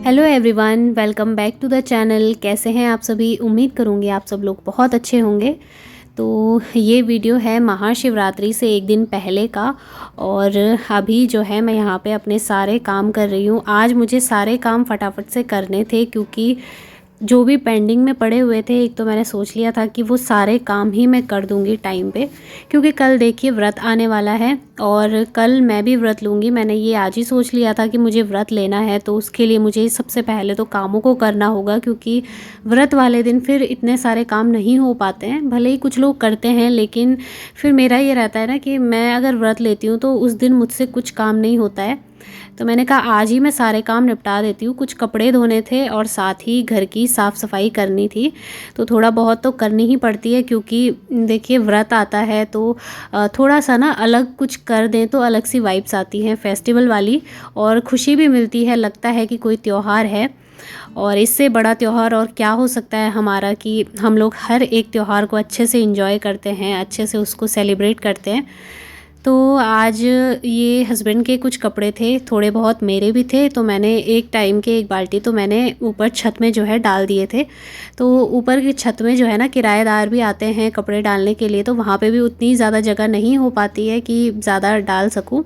Hello everyone, welcome back to the channel. कैसे हैं आप सभी? उम्मीद करूँगी आप सब लोग बहुत अच्छे होंगे। तो ये वीडियो है महाशिवरात्रि से एक दिन पहले का। और अभी जो है मैं यहाँ पे अपने सारे काम कर रही हूँ। आज मुझे सारे काम फटाफट से करने थे क्योंकि जो भी पेंडिंग में पड़े हुए थे, एक तो मैंने सोच लिया था कि वो सारे काम ही मैं कर दूंगी टाइम पे, क्योंकि कल देखिए व्रत आने वाला है और कल मैं भी व्रत लूँगी। मैंने ये आज ही सोच लिया था कि मुझे व्रत लेना है, तो उसके लिए मुझे सबसे पहले तो कामों को करना होगा, क्योंकि व्रत वाले दिन फिर इतने सारे काम नहीं हो पाते हैं। भले ही कुछ लोग करते हैं, लेकिन फिर मेरा ये रहता है ना कि मैं अगर व्रत लेती हूँ तो उस दिन मुझसे कुछ काम नहीं होता है। तो मैंने कहा आज ही मैं सारे काम निपटा देती हूँ। कुछ कपड़े धोने थे और साथ ही घर की साफ़ सफाई करनी थी, तो थोड़ा बहुत तो करनी ही पड़ती है, क्योंकि देखिए व्रत आता है तो थोड़ा सा ना अलग कुछ कर दें तो अलग सी वाइब्स आती हैं फेस्टिवल वाली, और खुशी भी मिलती है, लगता है कि कोई त्यौहार है। और इससे बड़ा त्यौहार और क्या हो सकता है हमारा, कि हम लोग हर एक त्यौहार को अच्छे से एंजॉय करते हैं, अच्छे से उसको सेलिब्रेट करते हैं। तो आज ये हस्बैंड के कुछ कपड़े थे, थोड़े बहुत मेरे भी थे, तो मैंने एक टाइम के एक बाल्टी तो मैंने ऊपर छत में जो है डाल दिए थे। तो ऊपर की छत में जो है ना किराएदार भी आते हैं कपड़े डालने के लिए, तो वहाँ पे भी उतनी ज़्यादा जगह नहीं हो पाती है कि ज़्यादा डाल सकूँ।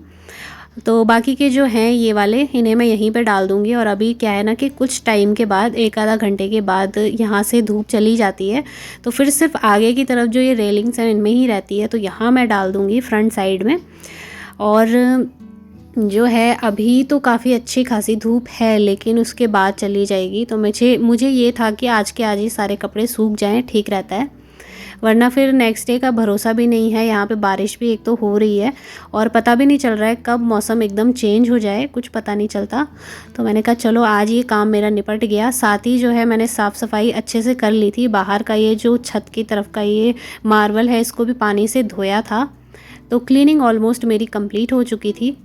तो बाकी के जो हैं ये वाले, इन्हें मैं यहीं पे डाल दूँगी। और अभी क्या है ना कि कुछ टाइम के बाद, एक आधा घंटे के बाद यहाँ से धूप चली जाती है, तो फिर सिर्फ आगे की तरफ जो ये रेलिंग्स हैं इनमें ही रहती है, तो यहाँ मैं डाल दूँगी फ्रंट साइड में। और जो है अभी तो काफ़ी अच्छी खासी धूप है, लेकिन उसके बाद चली जाएगी। तो मुझे ये था कि आज के आज ही सारे कपड़े सूख जाएँ, ठीक रहता है, वरना फिर नेक्स्ट डे का भरोसा भी नहीं है। यहाँ पे बारिश भी एक तो हो रही है और पता भी नहीं चल रहा है कब मौसम एकदम चेंज हो जाए, कुछ पता नहीं चलता। तो मैंने कहा चलो आज ये काम मेरा निपट गया। साथ ही जो है मैंने साफ़ सफाई अच्छे से कर ली थी। बाहर का ये जो छत की तरफ का ये मार्बल है, इसको भी पानी से धोया था, तो क्लीनिंग ऑलमोस्ट मेरी कंप्लीट हो चुकी थी।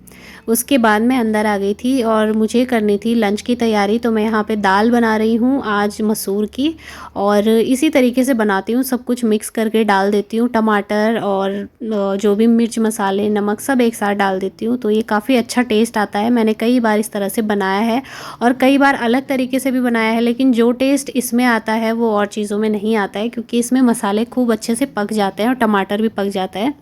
उसके बाद मैं अंदर आ गई थी और मुझे करनी थी लंच की तैयारी। तो मैं यहाँ पे दाल बना रही हूँ आज मसूर की, और इसी तरीके से बनाती हूँ, सब कुछ मिक्स करके डाल देती हूँ, टमाटर और जो भी मिर्च मसाले नमक सब एक साथ डाल देती हूँ, तो ये काफ़ी अच्छा टेस्ट आता है। मैंने कई बार इस तरह से बनाया है और कई बार अलग तरीके से भी बनाया है, लेकिन जो टेस्ट इसमें आता है वो और चीज़ों में नहीं आता है, क्योंकि इसमें मसाले खूब अच्छे से पक जाते हैं और टमाटर भी पक जाता है।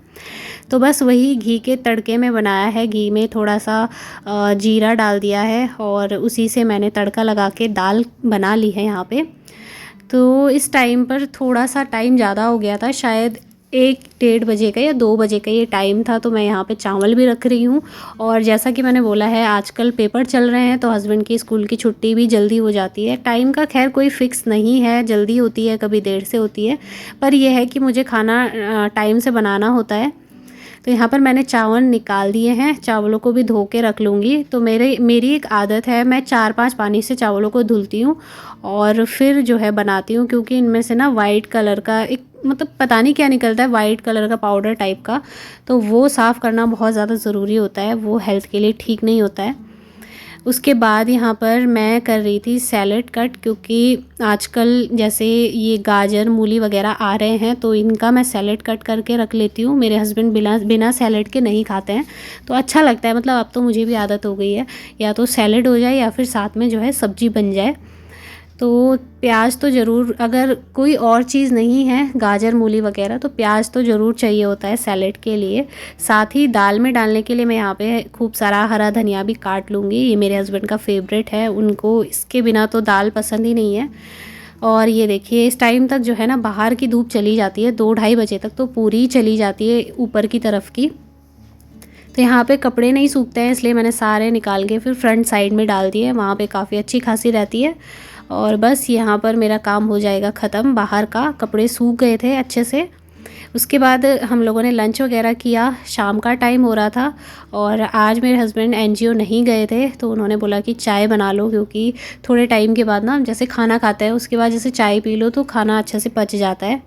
तो बस वही घी के तड़के में बनाया है। घी में थोड़ा सा जीरा डाल दिया है और उसी से मैंने तड़का लगा के दाल बना ली है यहाँ पे। तो इस टाइम पर थोड़ा सा टाइम ज़्यादा हो गया था, शायद 1-1:30 बजे का या 2 बजे का ये टाइम था। तो मैं यहाँ पे चावल भी रख रही हूँ, और जैसा कि मैंने बोला है आजकल पेपर चल रहे हैं, तो हस्बैंड की स्कूल की छुट्टी भी जल्दी हो जाती है। टाइम का खैर कोई फ़िक्स नहीं है, जल्दी होती है कभी देर से होती है, पर यह है कि मुझे खाना टाइम से बनाना होता है। तो यहाँ पर मैंने चावल निकाल दिए हैं, चावलों को भी धो के रख लूँगी। तो मेरी एक आदत है, मैं 4-5 पानी से चावलों को धुलती हूँ और फिर जो है बनाती हूँ, क्योंकि इनमें से ना वाइट कलर का एक मतलब पता नहीं क्या निकलता है, वाइट कलर का पाउडर टाइप का, तो वो साफ़ करना बहुत ज़्यादा ज़रूरी होता है, वो हेल्थ के लिए ठीक नहीं होता है। उसके बाद यहाँ पर मैं कर रही थी सैलेड कट, क्योंकि आजकल जैसे ये गाजर मूली वगैरह आ रहे हैं, तो इनका मैं सैलेड कट करके रख लेती हूँ। मेरे हस्बैंड बिना सैलेड के नहीं खाते हैं, तो अच्छा लगता है, मतलब अब तो मुझे भी आदत हो गई है, या तो सैलेड हो जाए या फिर साथ में जो है सब्जी बन जाए। तो प्याज तो ज़रूर, अगर कोई और चीज़ नहीं है गाजर मूली वगैरह, तो प्याज तो ज़रूर चाहिए होता है सैलेड के लिए। साथ ही दाल में डालने के लिए मैं यहाँ पे खूब सारा हरा धनिया भी काट लूँगी। ये मेरे हस्बैंड का फेवरेट है, उनको इसके बिना तो दाल पसंद ही नहीं है। और ये देखिए इस टाइम तक जो है ना बाहर की धूप चली जाती है, 2-2:30 बजे तक तो पूरी चली जाती है ऊपर की तरफ की। तो यहाँ पे कपड़े नहीं सूखते हैं, इसलिए मैंने सारे निकाल के फिर फ्रंट साइड में डाल दिए, वहाँ पे काफ़ी अच्छी खासी रहती है। और बस यहाँ पर मेरा काम हो जाएगा ख़त्म। बाहर का कपड़े सूख गए थे अच्छे से। उसके बाद हम लोगों ने लंच वगैरह किया, शाम का टाइम हो रहा था, और आज मेरे हस्बैंड एनजीओ नहीं गए थे, तो उन्होंने बोला कि चाय बना लो, क्योंकि थोड़े टाइम के बाद ना जैसे खाना खाते हैं उसके बाद जैसे चाय पी लो तो खाना अच्छे से पच जाता है।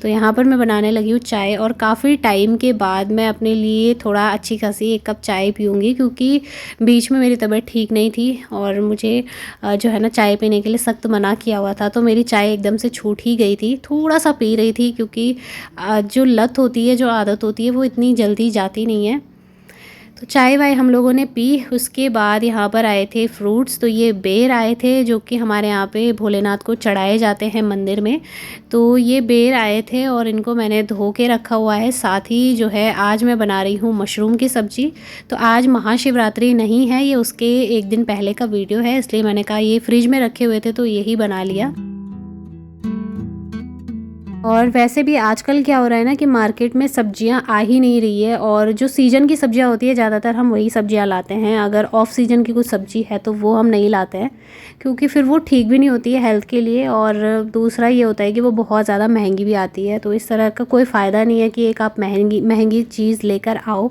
तो यहाँ पर मैं बनाने लगी हूँ चाय, और काफ़ी टाइम के बाद मैं अपने लिए थोड़ा अच्छी खासी 1 कप चाय पीऊँगी, क्योंकि बीच में मेरी तबीयत ठीक नहीं थी और मुझे जो है ना चाय पीने के लिए सख्त मना किया हुआ था। तो मेरी चाय एकदम से छूट ही गई थी, थोड़ा सा पी रही थी, क्योंकि जो लत होती है, जो आदत होती है, वो इतनी जल्दी जाती नहीं है। तो चाय वाय हम लोगों ने पी। उसके बाद यहाँ पर आए थे फ्रूट्स। तो ये बेर आए थे जो कि हमारे यहाँ पे भोलेनाथ को चढ़ाए जाते हैं मंदिर में। तो ये बेर आए थे और इनको मैंने धो के रखा हुआ है। साथ ही जो है आज मैं बना रही हूँ मशरूम की सब्ज़ी। तो आज महाशिवरात्रि नहीं है, ये उसके एक दिन पहले का वीडियो है, इसलिए मैंने कहा ये फ्रिज में रखे हुए थे तो यही बना लिया। और वैसे भी आजकल क्या हो रहा है ना कि मार्केट में सब्जियां आ ही नहीं रही है, और जो सीज़न की सब्जियां होती है ज़्यादातर हम वही सब्जियां लाते हैं। अगर ऑफ सीज़न की कुछ सब्जी है तो वो हम नहीं लाते हैं, क्योंकि फिर वो ठीक भी नहीं होती है हेल्थ के लिए। और दूसरा ये होता है कि वो बहुत ज़्यादा महंगी भी आती है। तो इस तरह का कोई फ़ायदा नहीं है कि एक आप महंगी महंगी चीज़ लेकर आओ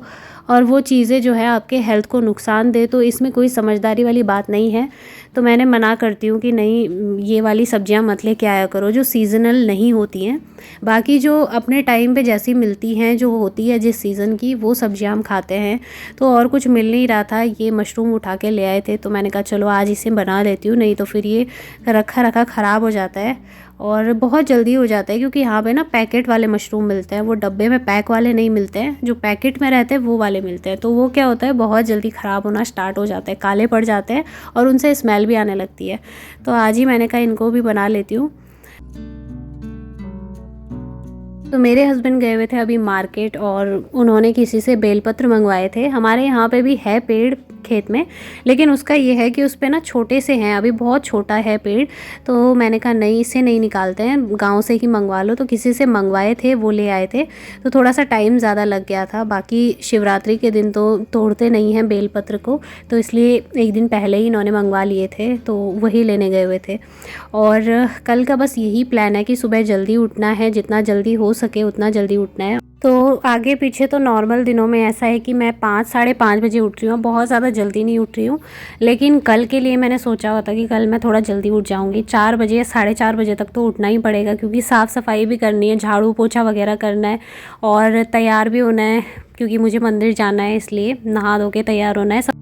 और वो चीज़ें जो है आपके हेल्थ को नुकसान दे। तो इसमें कोई समझदारी वाली बात नहीं है। तो मैंने मना करती हूँ कि नहीं, ये वाली सब्जियां मत लेके आया करो जो सीज़नल नहीं होती हैं। बाकी जो अपने टाइम पे जैसी मिलती हैं, जो होती है जिस सीज़न की, वो सब्जियां हम खाते हैं। तो और कुछ मिल नहीं रहा था, ये मशरूम उठा के ले आए थे तो मैंने कहा चलो आज इसे बना लेती हूँ, नहीं तो फिर ये रखा रखा ख़राब हो जाता है और बहुत जल्दी हो जाता है। क्योंकि यहाँ पे ना पैकेट वाले मशरूम मिलते हैं, वो डब्बे में पैक वाले नहीं मिलते हैं, जो पैकेट में रहते हैं वो वाले मिलते हैं। तो वो क्या होता है, बहुत जल्दी ख़राब होना स्टार्ट हो जाता है, काले पड़ जाते हैं और उनसे स्मेल भी आने लगती है। तो आज ही मैंने कहा इनको भी बना लेती हूँ। तो मेरे हस्बैंड गए हुए थे अभी मार्केट और उन्होंने किसी से बेलपत्र मंगवाए थे। हमारे यहाँ पे भी है पेड़ खेत में, लेकिन उसका ये है कि उस पे ना छोटे से हैं, अभी बहुत छोटा है पेड़। तो मैंने कहा नहीं, इससे नहीं निकालते हैं, गांव से ही मंगवा लो। तो किसी से मंगवाए थे, वो ले आए थे। तो थोड़ा सा टाइम ज़्यादा लग गया था। बाकी शिवरात्रि के दिन तो तोड़ते नहीं हैं बेलपत्र को, तो इसलिए एक दिन पहले ही इन्होंने मंगवा लिए थे, तो वही लेने गए हुए थे। और कल का बस यही प्लान है कि सुबह जल्दी उठना है, जितना जल्दी हो सके उतना जल्दी उठना है। तो आगे पीछे तो नॉर्मल दिनों में ऐसा है कि मैं 5 साढ़े 5 बजे उठ रही हूँ, बहुत ज़्यादा जल्दी नहीं उठ रही हूँ। लेकिन कल के लिए मैंने सोचा हुआ था कि कल मैं थोड़ा जल्दी उठ जाऊँगी, 4 बजे या साढ़े 4 बजे तक तो उठना ही पड़ेगा, क्योंकि साफ़ सफाई भी करनी है, झाड़ू पोछा वगैरह करना है और तैयार भी होना है, क्योंकि मुझे मंदिर जाना है, इसलिए नहा धो के तैयार होना है।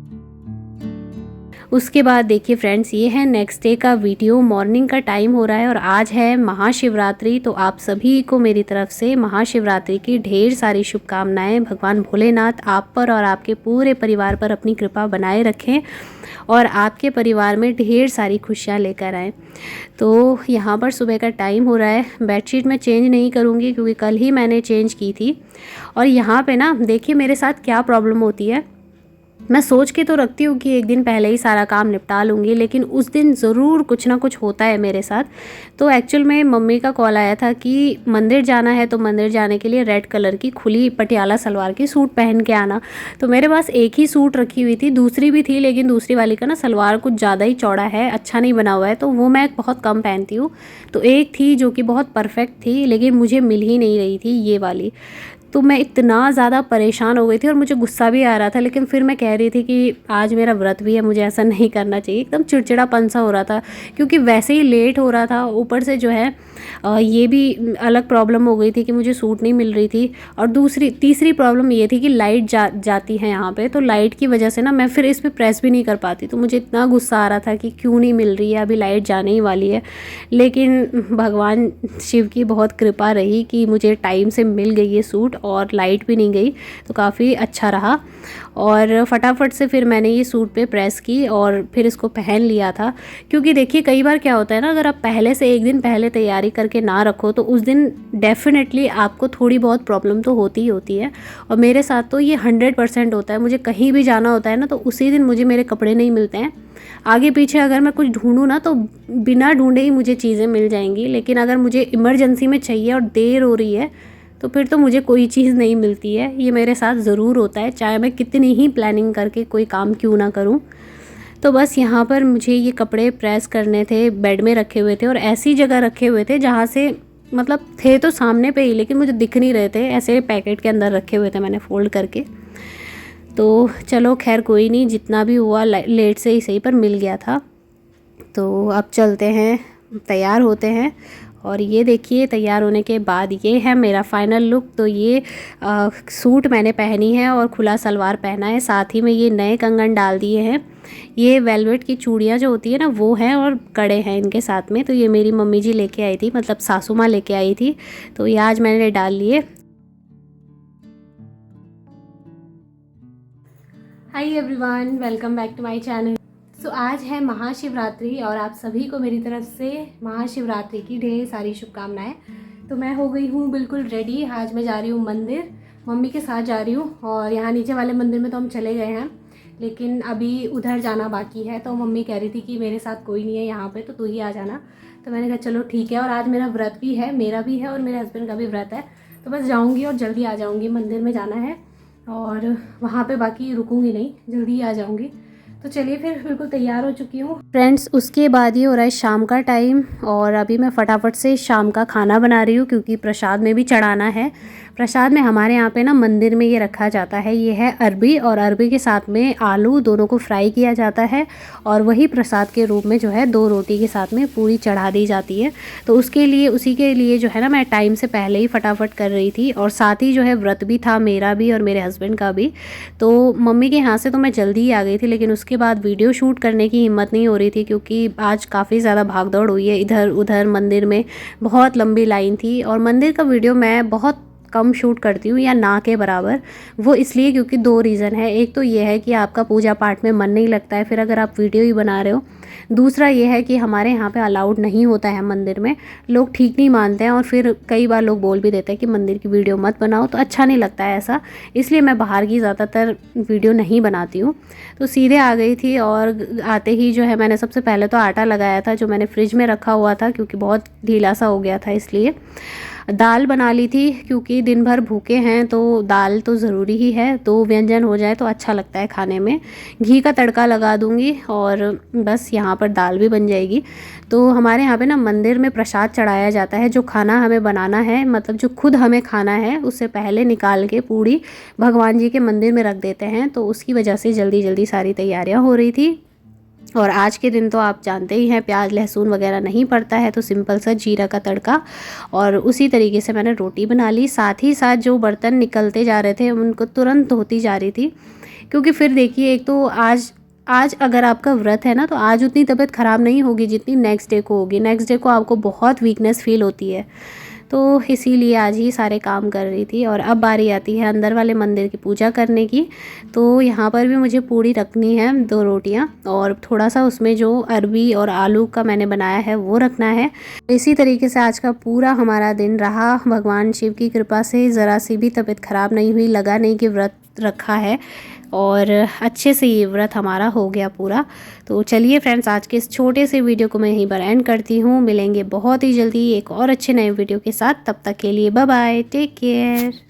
उसके बाद देखिए फ्रेंड्स, ये है नेक्स्ट डे का वीडियो। मॉर्निंग का टाइम हो रहा है और आज है महाशिवरात्रि। तो आप सभी को मेरी तरफ से महाशिवरात्रि की ढेर सारी शुभकामनाएं। भगवान भोलेनाथ आप पर और आपके पूरे परिवार पर अपनी कृपा बनाए रखें और आपके परिवार में ढेर सारी खुशियां लेकर आएँ। तो यहाँ पर सुबह का टाइम हो रहा है। बेडशीट मैं चेंज नहीं करूँगी क्योंकि कल ही मैंने चेंज की थी। और यहाँ पे ना देखिए मेरे साथ क्या प्रॉब्लम होती है। मैं सोच के तो रखती हूँ कि एक दिन पहले ही सारा काम निपटा लूँगी, लेकिन उस दिन ज़रूर कुछ ना कुछ होता है मेरे साथ। तो एक्चुअल में मम्मी का कॉल आया था कि मंदिर जाना है, तो मंदिर जाने के लिए रेड कलर की खुली पटियाला सलवार की सूट पहन के आना। तो मेरे पास एक ही सूट रखी हुई थी, दूसरी भी थी, लेकिन दूसरी वाली का ना सलवार कुछ ज़्यादा ही चौड़ा है, अच्छा नहीं बना हुआ है, तो वो मैं बहुत कम पहनती हूँ। तो एक थी जो कि बहुत परफेक्ट थी, लेकिन मुझे मिल ही नहीं रही थी ये वाली। तो मैं इतना ज़्यादा परेशान हो गई थी और मुझे गुस्सा भी आ रहा था, लेकिन फिर मैं कह रही थी कि आज मेरा व्रत भी है, मुझे ऐसा नहीं करना चाहिए। एकदम चिड़चिड़ापन सा हो रहा था, क्योंकि वैसे ही लेट हो रहा था, ऊपर से जो है ये भी अलग प्रॉब्लम हो गई थी कि मुझे सूट नहीं मिल रही थी। और तीसरी प्रॉब्लम ये थी कि लाइट जाती है यहाँ पे, तो लाइट की वजह से ना मैं फिर इस पर प्रेस भी नहीं कर पाती। तो मुझे इतना गुस्सा आ रहा था कि क्यों नहीं मिल रही है, अभी लाइट जाने ही वाली है। लेकिन भगवान शिव की बहुत कृपा रही कि मुझे टाइम से मिल गई ये सूट और लाइट भी नहीं गई, तो काफ़ी अच्छा रहा। और फटाफट से फिर मैंने ये सूट पे प्रेस की और फिर इसको पहन लिया था। क्योंकि देखिए कई बार क्या होता है ना, अगर आप पहले से एक दिन पहले तैयारी करके ना रखो तो उस दिन डेफिनेटली आपको थोड़ी बहुत प्रॉब्लम तो होती ही होती है। और मेरे साथ तो ये 100% होता है। मुझे कहीं भी जाना होता है ना, तो उसी दिन मुझे मेरे कपड़े नहीं मिलते हैं। आगे पीछे अगर मैं कुछ ढूंढूं ना, तो बिना ढूंढे ही मुझे चीज़ें मिल जाएंगी, लेकिन अगर मुझे इमरजेंसी में चाहिए और देर हो रही है तो फिर तो मुझे कोई चीज़ नहीं मिलती है। ये मेरे साथ ज़रूर होता है, चाहे मैं कितनी ही प्लानिंग करके कोई काम क्यों ना करूं। तो बस यहाँ पर मुझे ये कपड़े प्रेस करने थे, बेड में रखे हुए थे और ऐसी जगह रखे हुए थे जहाँ से मतलब थे तो सामने पे ही, लेकिन मुझे दिख नहीं रहे थे, ऐसे पैकेट के अंदर रखे हुए थे मैंने फ़ोल्ड करके। तो चलो खैर कोई नहीं, जितना भी हुआ लेट से ही सही, पर मिल गया था। तो अब चलते हैं, तैयार होते हैं। और ये देखिए तैयार होने के बाद ये है मेरा फाइनल लुक। तो ये सूट मैंने पहनी है और खुला सलवार पहना है, साथ ही में ये नए कंगन डाल दिए हैं। ये वेलवेट की चूड़ियाँ जो होती है ना, वो हैं और कड़े हैं इनके साथ में। तो ये मेरी मम्मी जी लेके आई थी, मतलब सासू माँ लेके आई थी, तो ये आज मैंने डाल लिए। Hi everyone, welcome back to my channel. So आज है महाशिवरात्रि और आप सभी को मेरी तरफ से महाशिवरात्रि की ढेर सारी शुभकामनाएं। तो मैं हो गई हूँ बिल्कुल रेडी। आज मैं जा रही हूँ मंदिर, मम्मी के साथ जा रही हूँ। और यहाँ नीचे वाले मंदिर में तो हम चले गए हैं, लेकिन अभी उधर जाना बाकी है। तो मम्मी कह रही थी कि मेरे साथ कोई नहीं है यहाँ पे, तो तू ही आ जाना। तो मैंने कहा चलो ठीक है। और आज मेरा व्रत भी है, मेरा भी है और मेरे हस्बैंड का भी व्रत है। तो बस जाऊँगी और जल्दी आ जाऊँगी। मंदिर में जाना है और वहाँ पे बाकी रुकूंगी नहीं, जल्दी ही आ जाऊँगी। तो चलिए फिर, बिल्कुल तैयार हो चुकी हूँ फ्रेंड्स। उसके बाद ये हो रहा है शाम का टाइम और अभी मैं फटाफट से शाम का खाना बना रही हूँ, क्योंकि प्रसाद में भी चढ़ाना है। प्रसाद में हमारे यहाँ पे ना मंदिर में ये रखा जाता है, ये है अरबी, और अरबी के साथ में आलू, दोनों को फ्राई किया जाता है और वही प्रसाद के रूप में जो है 2 रोटी के साथ में पूरी चढ़ा दी जाती है। तो उसके लिए, उसी के लिए जो है ना, मैं टाइम से पहले ही फटाफट कर रही थी। और साथ ही जो है व्रत भी था, मेरा भी और मेरे हस्बैंड का भी। तो मम्मी के यहाँ से तो मैं जल्दी ही आ गई थी, लेकिन उसके बाद वीडियो शूट करने की हिम्मत नहीं हो रही थी, क्योंकि आज काफ़ी ज़्यादा भागदौड़ हुई है इधर उधर। मंदिर में बहुत लंबी लाइन थी और मंदिर का वीडियो मैं बहुत कम शूट करती हूँ, या ना के बराबर। वो इसलिए क्योंकि 2 रीज़न है। एक तो ये है कि आपका पूजा पाठ में मन नहीं लगता है फिर अगर आप वीडियो ही बना रहे हो। दूसरा ये है कि हमारे यहाँ पे अलाउड नहीं होता है मंदिर में, लोग ठीक नहीं मानते हैं। और फिर कई बार लोग बोल भी देते हैं कि मंदिर की वीडियो मत बनाओ, तो अच्छा नहीं लगता है ऐसा। इसलिए मैं बाहर की ज़्यादातर वीडियो नहीं बनाती हूँ। तो सीधे आ गई थी और आते ही जो है मैंने सबसे पहले तो आटा लगाया था, जो मैंने फ्रिज में रखा हुआ था, क्योंकि बहुत ढीला सा हो गया था। इसलिए दाल बना ली थी, क्योंकि दिन भर भूखे हैं तो दाल तो ज़रूरी ही है। 2 व्यंजन हो जाए तो अच्छा लगता है खाने में। घी का तड़का लगा दूंगी और बस यहाँ पर दाल भी बन जाएगी। तो हमारे यहाँ पे ना मंदिर में प्रसाद चढ़ाया जाता है। जो खाना हमें बनाना है, मतलब जो खुद हमें खाना है, उससे पहले निकाल के पूड़ी भगवान जी के मंदिर में रख देते हैं। तो उसकी वजह से जल्दी जल्दी सारी तैयारियाँ हो रही थी। और आज के दिन तो आप जानते ही हैं, प्याज लहसुन वगैरह नहीं पड़ता है, तो सिंपल सा जीरा का तड़का। और उसी तरीके से मैंने रोटी बना ली। साथ ही साथ जो बर्तन निकलते जा रहे थे उनको तुरंत धोती जा रही थी, क्योंकि फिर देखिए, एक तो आज अगर आपका व्रत है ना, तो आज उतनी तबीयत ख़राब नहीं होगी जितनी नेक्स्ट डे को होगी। नेक्स्ट डे को आपको बहुत वीकनेस फील होती है। तो इसीलिए आज ही सारे काम कर रही थी। और अब बारी आती है अंदर वाले मंदिर की पूजा करने की। तो यहाँ पर भी मुझे पूड़ी रखनी है, 2 रोटियाँ, और थोड़ा सा उसमें जो अरबी और आलू का मैंने बनाया है वो रखना है। इसी तरीके से आज का पूरा हमारा दिन रहा। भगवान शिव की कृपा से ज़रा सी भी तबीयत ख़राब नहीं हुई, लगा नहीं कि व्रत रखा है, और अच्छे से ये व्रत हमारा हो गया पूरा। तो चलिए फ्रेंड्स, आज के इस छोटे से वीडियो को मैं यहीं पर एंड करती हूँ। मिलेंगे बहुत ही जल्दी एक और अच्छे नए वीडियो के साथ। तब तक के लिए बाय बाय, टेक केयर।